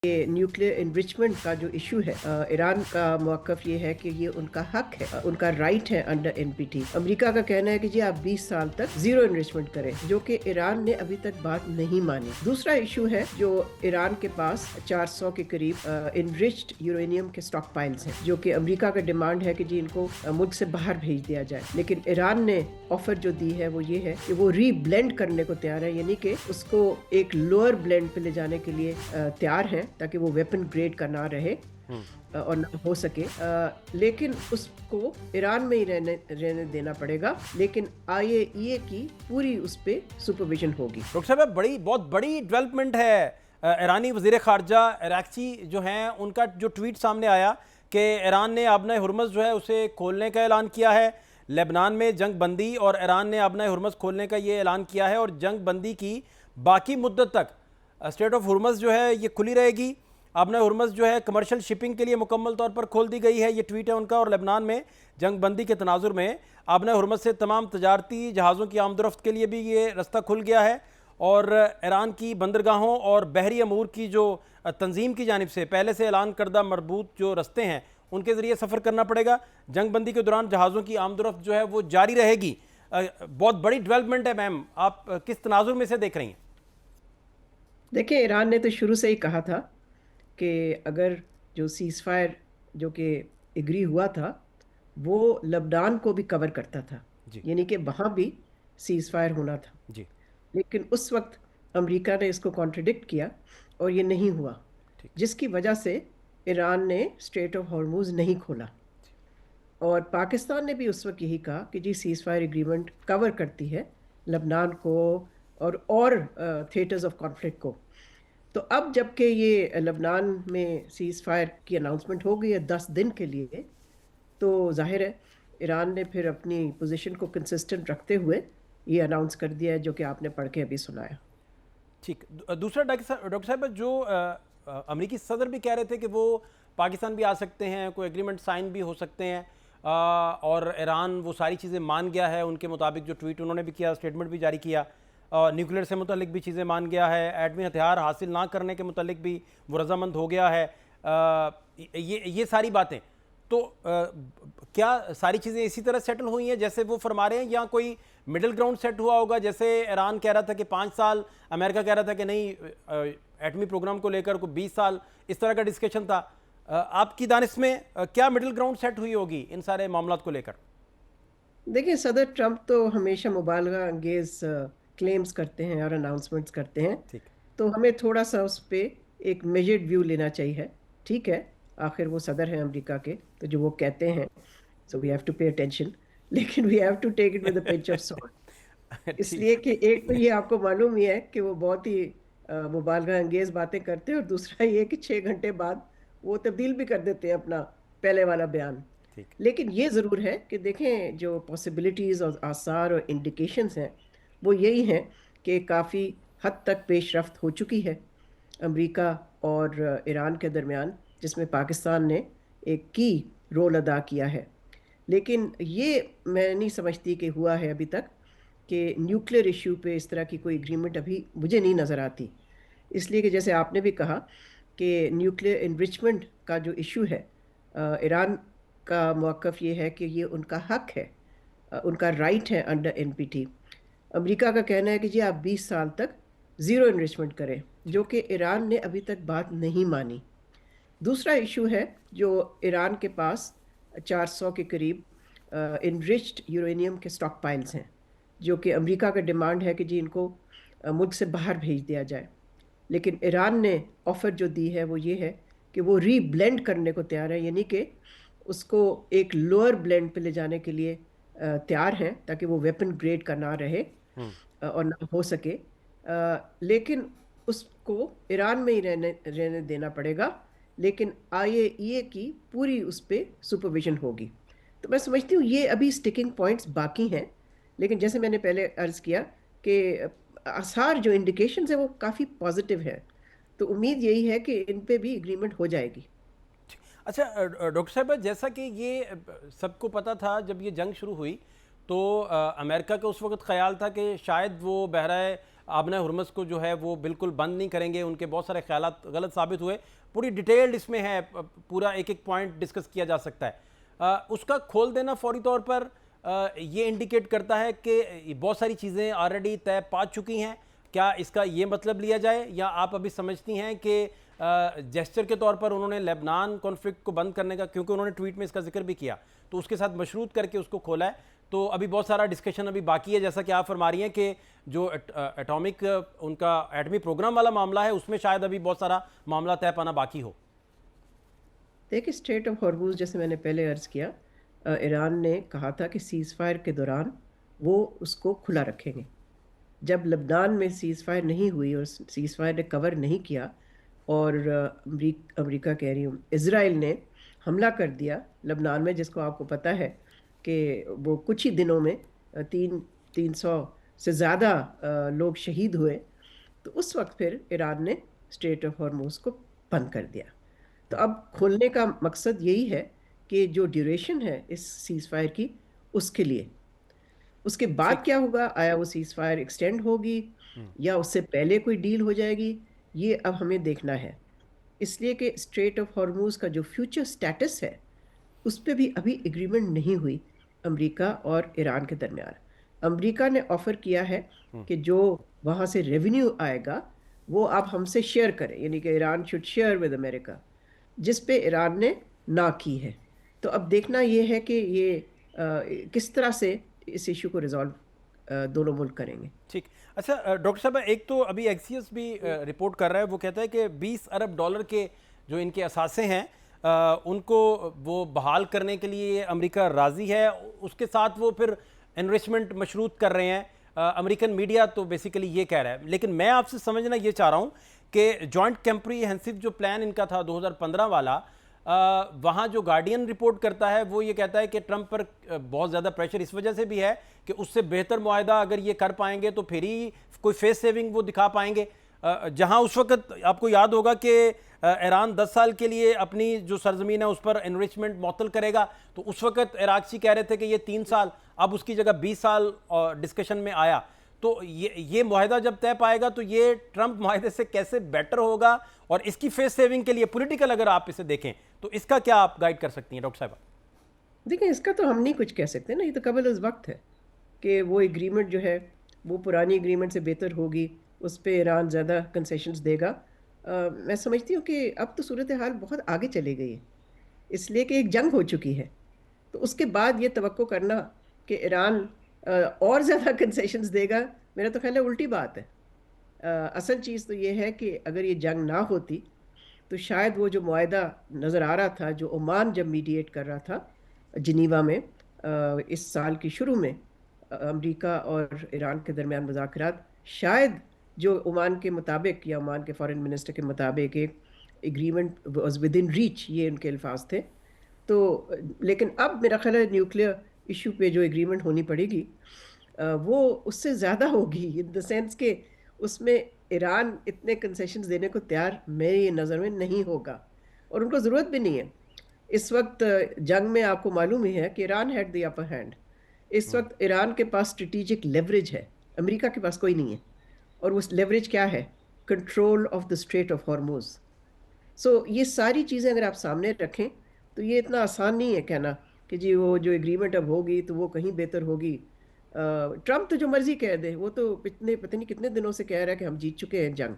کہ nuclear enrichment کا جو ایشو ہے، ایران کا موقف یہ ہے کہ یہ ان کا حق ہے، ان کا رائٹ ہے انڈر این پی ٹی۔ امریکہ کا کہنا ہے کہ جی آپ 20 سال تک زیرو انریچمنٹ کریں، جو کہ ایران نے ابھی تک بات نہیں مانی۔ دوسرا ایشو ہے جو ایران کے پاس 400 کے قریب انریچڈ یورینیم کے اسٹاک پائلز ہیں، جو کہ امریکہ کا ڈیمانڈ ہے کہ جی ان کو ملک سے باہر بھیج دیا جائے، لیکن ایران نے آفر جو دی ہے وہ یہ ہے کہ وہ ری بلینڈ کرنے کو تیار ہے، یعنی کہ اس کو ایک لوئر بلینڈ پہ لے جانے کے لیے تیار ہیں تاکہ وہ ویپن گریڈ کا نہ رہے اور نہ ہو سکے، لیکن اس کو ایران میں ہی رہنے دینا پڑے گا، لیکن آئی اے ای اے کی پوری اس پہ سپرویژن ہوگی۔ ڈاکٹر صاحب بہت بڑی ڈیولپمنٹ ہے، ایرانی وزیر خارجہ عراقچی جو ہیں ان کا جو ٹویٹ سامنے آیا کہ ایران نے آبنۂ ہرمز جو ہے اسے کھولنے کا اعلان کیا ہے، لبنان میں جنگ بندی، اور ایران نے آبنۂ ہرمز کھولنے کا یہ اعلان کیا ہے، اور جنگ بندی کی باقی مدت تک اسٹریٹ آف ہرمز جو ہے یہ کھلی رہے گی۔ آبنۂ ہرمز جو ہے کمرشل شپنگ کے لیے مکمل طور پر کھول دی گئی ہے، یہ ٹویٹ ہے ان کا، اور لبنان میں جنگ بندی کے تناظر میں آبنۂ ہرمز سے تمام تجارتی جہازوں کی آمد و رفت کے لیے بھی یہ رستہ کھل گیا ہے، اور ایران کی بندرگاہوں اور بحری امور کی جو تنظیم کی جانب سے پہلے سے اعلان کردہ مربوط جو رستے ہیں ان کے ذریعے سفر کرنا پڑے گا۔ جنگ بندی کے دوران جہازوں کی آمد و رفت جو ہے وہ جاری رہے گی۔ بہت بڑی ڈیولپمنٹ ہے میم، آپ کس تناظر میں سے دیکھ رہی ہیں؟ دیکھیں، ایران نے تو شروع سے ہی کہا تھا کہ اگر جو سیز فائر جو کہ ایگری ہوا تھا وہ لبنان کو بھی کور کرتا تھا، جی یعنی کہ وہاں بھی سیز فائر ہونا تھا، جی لیکن اس وقت امریکہ نے اس کو کانٹرڈکٹ کیا اور یہ نہیں ہوا، ٹھیک جس کی وجہ سے ایران نے اسٹریٹ آف ہارموز نہیں کھولا، اور پاکستان نے بھی اس وقت یہی کہا کہ جی سیز فائر ایگریمنٹ کور کرتی ہے لبنان کو اور تھیٹرز آف کانفلکٹ کو۔ تو اب جب کہ یہ لبنان میں سیز فائر کی اناؤنسمنٹ ہو گئی ہے 10 دن کے لیے، تو ظاہر ہے ایران نے پھر اپنی پوزیشن کو کنسسٹنٹ رکھتے ہوئے یہ اناؤنس کر دیا ہے جو کہ آپ نے پڑھ کے ابھی سنایا۔ ٹھیک۔ دوسرا ڈاکٹر صاحب، جو امریکی صدر بھی کہہ رہے تھے کہ وہ پاکستان بھی آ سکتے ہیں، کوئی ایگریمنٹ سائن بھی ہو سکتے ہیں، اور ایران وہ ساری چیزیں مان گیا ہے، ان کے مطابق جو ٹویٹ انہوں نے بھی کیا، اسٹیٹمنٹ بھی جاری کیا، نیوکلیئر سے متعلق بھی چیزیں مان گیا ہے، ایٹمی ہتھیار حاصل نہ کرنے کے متعلق بھی وہ رضامند ہو گیا ہے، یہ ساری باتیں تو کیا ساری چیزیں اسی طرح سیٹل ہوئی ہیں جیسے وہ فرما رہے ہیں، یا کوئی مڈل گراؤنڈ سیٹ ہوا ہوگا؟ جیسے ایران کہہ رہا تھا کہ 5 سال، امریکہ کہہ رہا تھا کہ نہیں ایٹمی پروگرام کو لے کر کوئی 20 سال، اس طرح کا ڈسکشن تھا۔ آپ کی دانش میں کیا مڈل گراؤنڈ سیٹ ہوئی ہوگی ان سارے معاملات کو لے کر؟ دیکھیں، صدر ٹرمپ تو ہمیشہ مبالغہ انگیز کلیمز کرتے ہیں اور اناؤنسمنٹس کرتے ہیں، ٹھیک تو ہمیں تھوڑا سا اس پہ ایک میجرڈ ویو لینا چاہیے۔ ٹھیک ہے، آخر وہ صدر ہیں امریکہ کے، تو جو وہ کہتے ہیں so we have to pay attention, لیکن we have to take it with a pinch of salt, اس ٹھیک لیے کہ ایک تو یہ آپ کو معلوم ہی ہے کہ وہ بہت ہی مبالغہ انگیز باتیں کرتے ہیں، اور دوسرا یہ کہ 6 گھنٹے بعد وہ تبدیل بھی کر دیتے ہیں اپنا پہلے والا بیان۔ ٹھیک لیکن یہ ضرور ہے کہ دیکھیں جو پاسبلٹیز اور آثار اور انڈیکیشنز ہیں وہ یہی ہیں کہ کافی حد تک پیش رفت ہو چکی ہے امریکہ اور ایران کے درمیان، جس میں پاکستان نے ایک کی رول ادا کیا ہے، لیکن یہ میں نہیں سمجھتی کہ ہوا ہے ابھی تک کہ نیوکلیئر ایشو پہ اس طرح کی کوئی اگریمنٹ ابھی مجھے نہیں نظر آتی، اس لیے کہ جیسے آپ نے بھی کہا کہ نیوکلیئر انریچمنٹ کا جو ایشو ہے، ایران کا موقف یہ ہے کہ یہ ان کا حق ہے، ان کا رائٹ ہے انڈر این پی ٹی۔ امریکہ کا کہنا ہے کہ جی آپ 20 سال تک زیرو انریچمنٹ کریں، جو کہ ایران نے ابھی تک بات نہیں مانی۔ دوسرا ایشو ہے جو ایران کے پاس 400 کے قریب انریچڈ یورینیم کے اسٹاک پائلز ہیں، جو کہ امریکہ کا ڈیمانڈ ہے کہ جی ان کو ملک سے باہر بھیج دیا جائے، لیکن ایران نے آفر جو دی ہے وہ یہ ہے کہ وہ ری بلینڈ کرنے کو تیار ہے، یعنی کہ اس کو ایک لوئر بلینڈ پہ لے جانے کے لیے تیار ہیں تاکہ وہ ویپن گریڈ کا نہ رہے اور نہ ہو سکے، لیکن اس کو ایران میں ہی رہنے دینا پڑے گا، لیکن آئی اے ای اے کی پوری اس پہ سپرویژن ہوگی۔ تو میں سمجھتی ہوں یہ ابھی سٹکنگ پوائنٹس باقی ہیں، لیکن جیسے میں نے پہلے عرض کیا کہ آثار جو انڈیکیشنز ہیں وہ کافی پازیٹیو ہے، تو امید یہی ہے کہ ان پہ بھی اگریمنٹ ہو جائے گی۔ اچھا ڈاکٹر صاحب، جیسا کہ یہ سب کو پتا تھا جب یہ جنگ شروع ہوئی تو امریکہ کا اس وقت خیال تھا کہ شاید وہ بحرۂ آبنہ ہرمز کو جو ہے وہ بالکل بند نہیں کریں گے. ان کے بہت سارے خیالات غلط ثابت ہوئے. پوری ڈیٹیلڈ اس میں ہے, پورا ایک ایک پوائنٹ ڈسکس کیا جا سکتا ہے. اس کا کھول دینا فوری طور پر یہ انڈیکیٹ کرتا ہے کہ بہت ساری چیزیں آلریڈی طے پا چکی ہیں. کیا اس کا یہ مطلب لیا جائے, یا آپ ابھی سمجھتی ہیں کہ جیسچر کے طور پر انہوں نے لیبنان کانفلکٹ کو بند کرنے کا, کیونکہ انہوں نے ٹویٹ میں اس کا ذکر بھی کیا, تو اس کے ساتھ مشروط کر کے اس کو کھولا ہے, تو ابھی بہت سارا ڈسکشن ابھی باقی ہے, جیسا کہ آپ فرما رہی ہیں کہ جو ایٹامک ان کا ایٹمی پروگرام والا معاملہ ہے اس میں شاید ابھی بہت سارا معاملہ طے پانا باقی ہو. دیکھیں, اسٹریٹ آف ہارموز جیسے میں نے پہلے عرض کیا, ایران نے کہا تھا کہ سیز فائر کے دوران وہ اس کو کھلا رکھیں گے. جب لبنان میں سیز فائر نہیں ہوئی اور سیز فائر نے کور نہیں کیا, اور امریکہ کہہ رہی ہوں, اسرائیل نے حملہ کر دیا لبنان میں, جس کو آپ کو پتہ ہے کہ وہ کچھ ہی دنوں میں 300 سے زیادہ لوگ شہید ہوئے, تو اس وقت پھر ایران نے اسٹریٹ آف ہارموز کو بند کر دیا. تو اب کھولنے کا مقصد یہی ہے کہ جو ڈیوریشن ہے اس سیز فائر کی, اس کے لیے. اس کے بعد کیا ہوگا, آیا وہ سیز فائر ایکسٹینڈ ہوگی یا اس سے پہلے کوئی ڈیل ہو جائے گی, یہ اب ہمیں دیکھنا ہے. اس لیے کہ اسٹریٹ آف ہارموز کا جو فیوچر سٹیٹس ہے اس پہ بھی ابھی ایگریمنٹ نہیں ہوئی امریکہ اور ایران کے درمیان. امریکہ نے آفر کیا ہے کہ جو وہاں سے ریونیو آئے گا وہ آپ ہم سے شیئر کریں, یعنی کہ ایران شوڈ شیئر ود امریکہ, جس پہ ایران نے نہ کی ہے. تو اب دیکھنا یہ ہے کہ یہ کس طرح سے اس ایشو کو ریزالو دونوں ملک کریں گے. ٹھیک. اچھا ڈاکٹر صاحب, ایک تو ابھی ایکسیس بھی رپورٹ کر رہا ہے, وہ کہتا ہے کہ $20 ارب کے جو ان کے اثاثے ہیں ان کو وہ بحال کرنے کے لیے امریکہ راضی ہے. اس کے ساتھ وہ پھر انریچمنٹ مشروط کر رہے ہیں. امریکن میڈیا تو بیسیکلی یہ کہہ رہا ہے, لیکن میں آپ سے سمجھنا یہ چاہ رہا ہوں کہ جوائنٹ کمپریہنسو جو پلان ان کا تھا 2015 والا, وہاں جو گارڈین رپورٹ کرتا ہے وہ یہ کہتا ہے کہ ٹرمپ پر بہت زیادہ پریشر اس وجہ سے بھی ہے کہ اس سے بہتر معاہدہ اگر یہ کر پائیں گے تو پھر ہی کوئی فیس سیونگ وہ دکھا پائیں گے. جہاں اس وقت آپ کو یاد ہوگا کہ ایران 10 سال کے لیے اپنی جو سرزمین ہے اس پر انریچمنٹ معطل کرے گا, تو اس وقت عراقچی کہہ رہے تھے کہ یہ 3 سال, اب اس کی جگہ 20 سال ڈسکشن میں آیا. تو یہ معاہدہ جب طے پائے گا تو یہ ٹرمپ معاہدے سے کیسے بیٹر ہوگا, اور اس کی فیس سیونگ کے لیے پولیٹیکل اگر آپ اسے دیکھیں تو اس کا کیا آپ گائیڈ کر سکتی ہیں ڈاکٹر صاحبہ؟ دیکھیں, اس کا تو ہم نہیں کچھ کہہ سکتے نا, یہ تو قبل از وقت ہے کہ وہ ایگریمنٹ جو ہے وہ پرانی ایگریمنٹ سے بہتر ہوگی, اس پہ ایران زیادہ کنسیشنز دے گا. میں سمجھتی ہوں کہ اب تو صورتحال بہت آگے چلی گئی ہے, اس لیے کہ ایک جنگ ہو چکی ہے. تو اس کے بعد یہ توقع کرنا کہ ایران اور زیادہ کنسیشنز دے گا, میرا تو خیال ہے الٹی بات ہے. اصل چیز تو یہ ہے کہ اگر یہ جنگ نہ ہوتی تو شاید وہ جو معاہدہ نظر آ رہا تھا, جو عمان جب میڈیٹ کر رہا تھا جنیوا میں اس سال کی شروع میں, امریکہ اور ایران کے درمیان مذاکرات, شاید جو عمان کے مطابق یا عمان کے فارن منسٹر کے مطابق ایک agreement was with in reach, یہ ان کے الفاظ تھے. تو لیکن اب میرا خیال ہے نیوکلیئر ایشو پہ جو ایگریمنٹ ہونی پڑے گی وہ اس سے زیادہ ہوگی, ان دا سینس کہ اس میں ایران اتنے کنسیشنز دینے کو تیار میری نظر میں نہیں ہوگا, اور ان کو ضرورت بھی نہیں ہے. اس وقت جنگ میں آپ کو معلوم ہی ہے کہ Iran had the upper hand. اس وقت ایران کے پاس اسٹریٹجک لیوریج ہے, امریکہ کے پاس کوئی نہیں ہے. اور وہ لیوریج کیا ہے؟ Control of the strait of Hormuz. So یہ ساری چیزیں اگر آپ سامنے رکھیں تو یہ اتنا آسان نہیں ہے کہنا کہ جی وہ جو ایگریمنٹ اب ہوگی تو وہ کہیں بہتر ہوگی. ٹرمپ تو جو مرضی کہہ دے, وہ تو پتہ نہیں کتنے دنوں سے کہہ رہا ہے کہ ہم جیت چکے ہیں جنگ.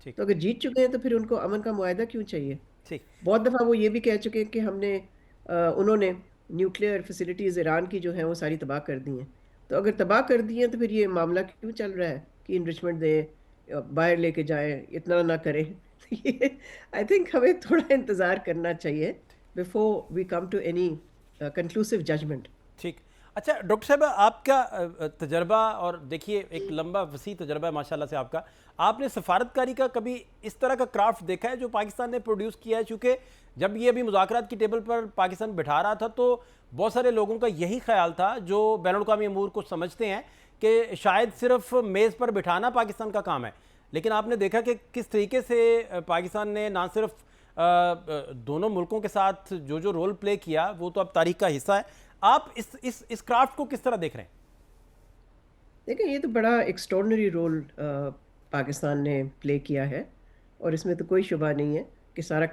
تو اگر جیت چکے ہیں تو پھر ان کو امن کا معاہدہ کیوں چاہیے؟ بہت دفعہ وہ یہ بھی کہہ چکے ہیں کہ انہوں نے نیوکلیئر فیسلٹیز ایران کی جو ہیں وہ ساری تباہ کر دی ہیں. تو اگر تباہ کر دی ہیں تو پھر یہ معاملہ کیوں چل رہا ہے کہ انرچمنٹ دیں, باہر لے کے جائیں, اتنا نہ کریں. آئی تھنک ہمیں تھوڑا انتظار کرنا چاہیے before we come to any conclusive judgment. ٹھیک. اچھا ڈاکٹر صاحب, آپ کا تجربہ, اور دیکھیے ایک لمبا وسیع تجربہ ہے ماشاءاللہ سے آپ کا, آپ نے سفارتکاری کا کبھی اس طرح کا کرافٹ دیکھا ہے جو پاکستان نے پروڈیوس کیا ہے؟ چونکہ جب یہ ابھی مذاکرات کی ٹیبل پر پاکستان بٹھا رہا تھا تو بہت سارے لوگوں کا یہی خیال تھا جو بین الاقوامی امور کو سمجھتے ہیں کہ شاید صرف میز پر بٹھانا پاکستان کا کام ہے, لیکن آپ نے دیکھا کہ کس طریقے سے پاکستان نے نہ صرف دونوں ملکوں کے ساتھ جو رول پلے کیا وہ تو اب تاریخ کا حصہ ہے. آپ اس کرافٹ کو کس طرح دیکھ رہے ہیں؟ دیکھیں یہ تو بڑا ایکسٹراڈنری رول پاکستان نے پلے کیا ہے، اور اس میں تو کوئی شبہ نہیں ہے کہ سارا